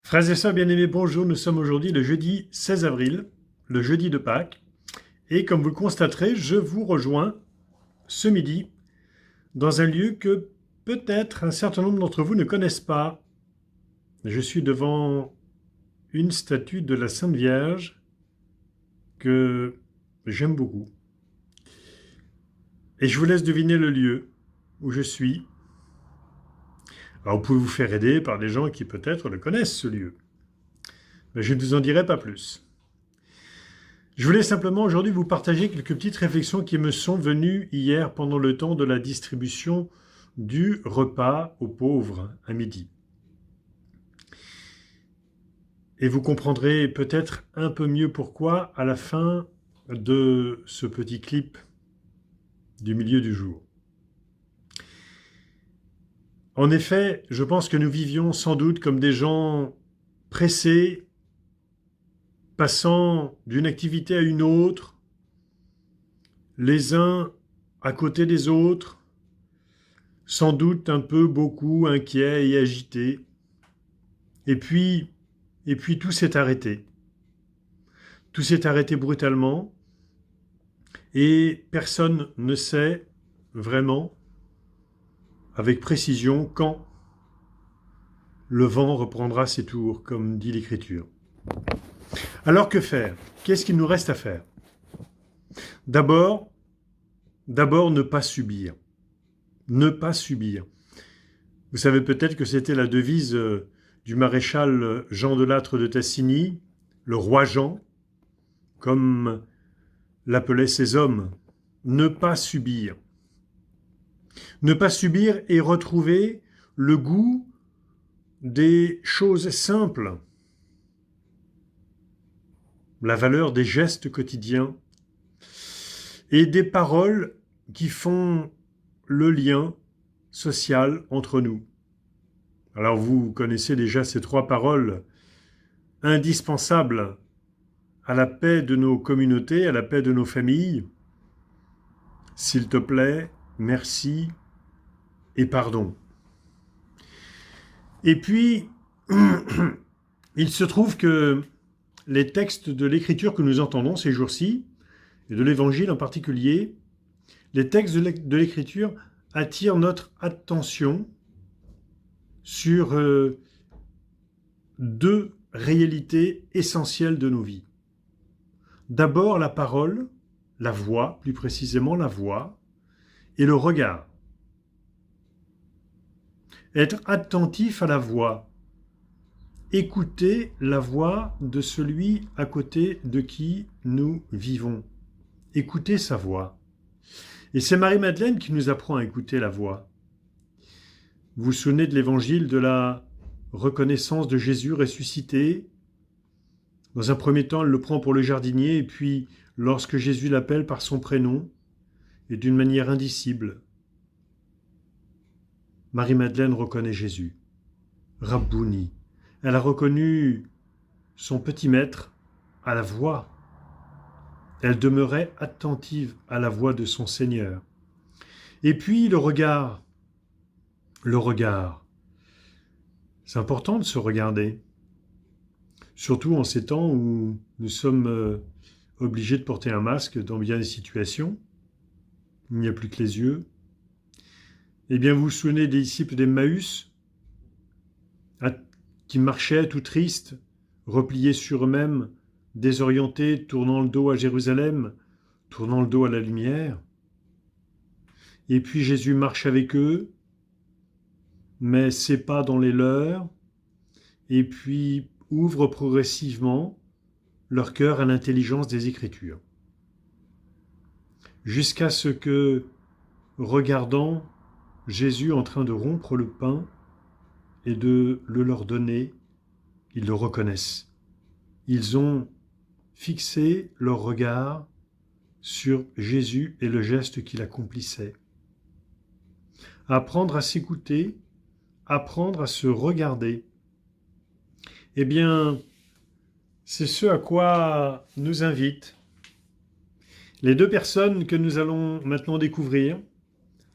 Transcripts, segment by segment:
Frères et sœurs bien-aimés, bonjour. Nous sommes aujourd'hui le jeudi 16 avril, le jeudi de Pâques. Et comme vous le constaterez, je vous rejoins ce midi dans un lieu que peut-être un certain nombre d'entre vous ne connaissent pas. Je suis devant une statue de la Sainte Vierge que j'aime beaucoup. Et je vous laisse deviner le lieu où je suis. Alors vous pouvez vous faire aider par des gens qui peut-être le connaissent, ce lieu. Mais je ne vous en dirai pas plus. Je voulais simplement aujourd'hui vous partager quelques petites réflexions qui me sont venues hier pendant le temps de la distribution du repas aux pauvres à midi. Et vous comprendrez peut-être un peu mieux pourquoi à la fin de ce petit clip du milieu du jour. En effet, je pense que nous vivions sans doute comme des gens pressés, passant d'une activité à une autre, les uns à côté des autres, sans doute un peu beaucoup inquiets et agités. Et puis tout s'est arrêté. Tout s'est arrêté brutalement et personne ne sait vraiment, avec précision, quand le vent reprendra ses tours, comme dit l'Écriture. Alors que faire? Qu'est-ce qu'il nous reste à faire? D'abord, ne pas subir. Ne pas subir. Vous savez peut-être que c'était la devise du maréchal Jean de Lattre de Tassigny, le roi Jean, comme l'appelaient ses hommes. Ne pas subir. Ne pas subir et retrouver le goût des choses simples, la valeur des gestes quotidiens et des paroles qui font le lien social entre nous. Alors vous connaissez déjà ces trois paroles indispensables à la paix de nos communautés, à la paix de nos familles. S'il te plaît, merci et pardon. Et puis, il se trouve que les textes de l'Écriture que nous entendons ces jours-ci, et de l'Évangile en particulier, les textes de l'Écriture attirent notre attention sur deux réalités essentielles de nos vies. D'abord la parole, la voix, plus précisément la voix, et le regard. Être attentif à la voix, écouter la voix de celui à côté de qui nous vivons, écouter sa voix. Et c'est Marie-Madeleine qui nous apprend à écouter la voix. Vous vous souvenez de l'évangile de la reconnaissance de Jésus ressuscité? Dans un premier temps, elle le prend pour le jardinier, et puis, lorsque Jésus l'appelle par son prénom, et d'une manière indicible, Marie-Madeleine reconnaît Jésus. Rabbouni. Elle a reconnu son petit maître à la voix. Elle demeurait attentive à la voix de son Seigneur. Et puis le regard. Le regard. C'est important de se regarder. Surtout en ces temps où nous sommes obligés de porter un masque dans bien des situations. Il n'y a plus que les yeux. Eh bien, vous vous souvenez des disciples d'Emmaüs qui marchaient tout tristes, repliés sur eux-mêmes, désorientés, tournant le dos à Jérusalem, tournant le dos à la lumière. Et puis Jésus marche avec eux, met ses pas dans les leurs, et puis ouvre progressivement leur cœur à l'intelligence des Écritures. Jusqu'à ce que, regardant Jésus en train de rompre le pain et de le leur donner, ils le reconnaissent. Ils ont fixé leur regard sur Jésus et le geste qu'il accomplissait. Apprendre à s'écouter, apprendre à se regarder. Eh bien, c'est ce à quoi nous invitent les deux personnes que nous allons maintenant découvrir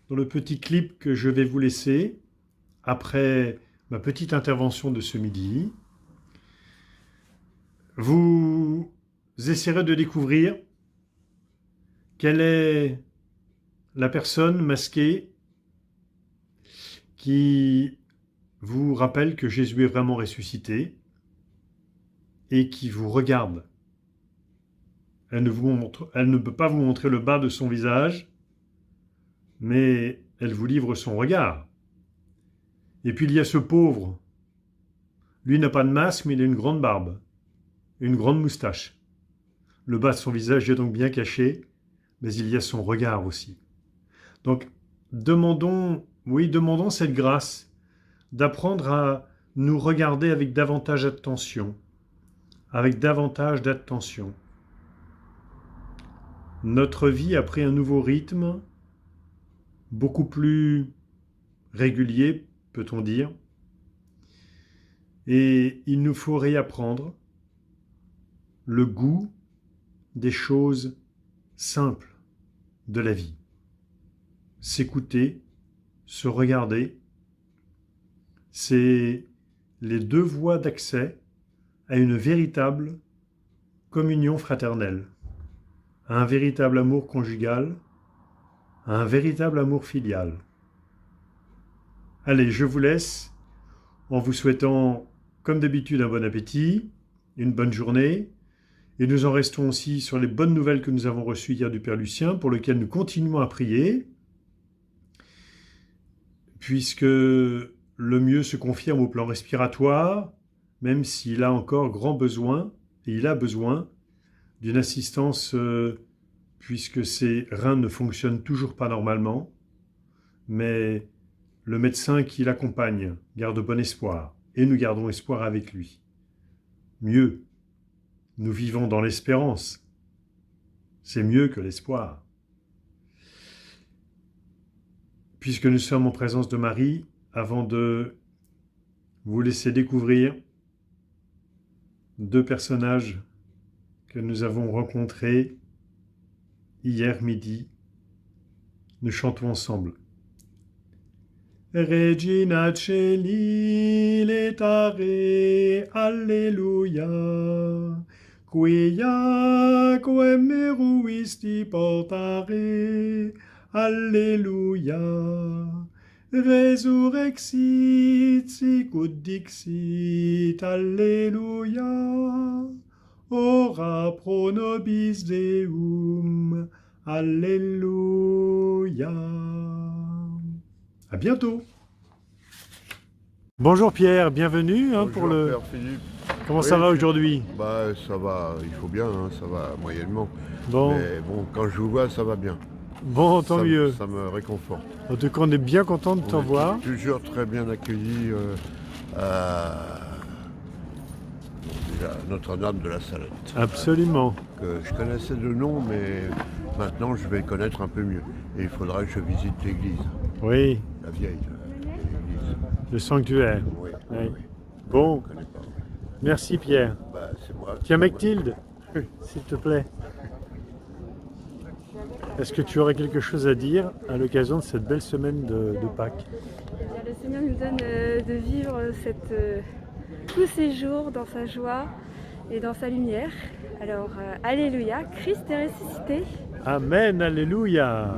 dans le petit clip que je vais vous laisser après ma petite intervention de ce midi. vous essaierez de découvrir quelle est la personne masquée qui vous rappelle que Jésus est vraiment ressuscité et qui vous regarde. Elle ne peut pas vous montrer le bas de son visage, mais elle vous livre son regard. Et puis il y a ce pauvre. Lui n'a pas de masque, mais il a une grande barbe, une grande moustache. Le bas de son visage est donc bien caché, mais il y a son regard aussi. Donc, demandons cette grâce d'apprendre à nous regarder avec davantage d'attention, Notre vie a pris un nouveau rythme, beaucoup plus régulier, peut-on dire, et il nous faut réapprendre le goût des choses simples de la vie. S'écouter, se regarder, c'est les deux voies d'accès à une véritable communion fraternelle, à un véritable amour conjugal, à un véritable amour filial. Allez, je vous laisse en vous souhaitant, comme d'habitude, un bon appétit, une bonne journée, et nous en restons aussi sur les bonnes nouvelles que nous avons reçues hier du Père Lucien, pour lesquelles nous continuons à prier, puisque le mieux se confirme au plan respiratoire, même s'il a encore grand besoin, et il a besoin d'une assistance, puisque ses reins ne fonctionnent toujours pas normalement, mais le médecin qui l'accompagne garde bon espoir, et nous gardons espoir avec lui. Mieux, nous vivons dans l'espérance. C'est mieux que l'espoir. Puisque nous sommes en présence de Marie, avant de vous laisser découvrir deux personnages que nous avons rencontrés hier midi, nous chantons ensemble. Regina Celi letare, Alleluia, quia quem meruisti portare, Alleluia, resurrexit sicut dixit, Alleluia, ora pro nobis Deum, Alléluia. À bientôt. Bonjour Pierre, bienvenue. Bonjour pour le. Père Philippe. Comment ça va aujourd'hui? Bah ça va, il faut bien, hein, ça va moyennement. Bon, Mais bon, quand je vous vois, ça va bien. bon, tant Ça mieux. Ça me réconforte. En tout cas, on est bien content de On t'en est voir. toujours très bien accueillis à Notre-Dame de la Salette. Absolument. Que je connaissais de nom, mais maintenant je vais connaître un peu mieux. Et il faudra que je visite l'église, Oui, la vieille église. le sanctuaire. Oui, Oui. oui. Bon, Je ne connais pas. merci Pierre. Bah, c'est moi. Tiens, Mathilde, s'il te plaît. Est-ce que tu aurais quelque chose à dire à l'occasion de cette belle semaine de Pâques? Le Seigneur nous donne de vivre tous ces jours dans sa joie et dans sa lumière. Alors, Alléluia, Christ est ressuscité. Amen, alléluia.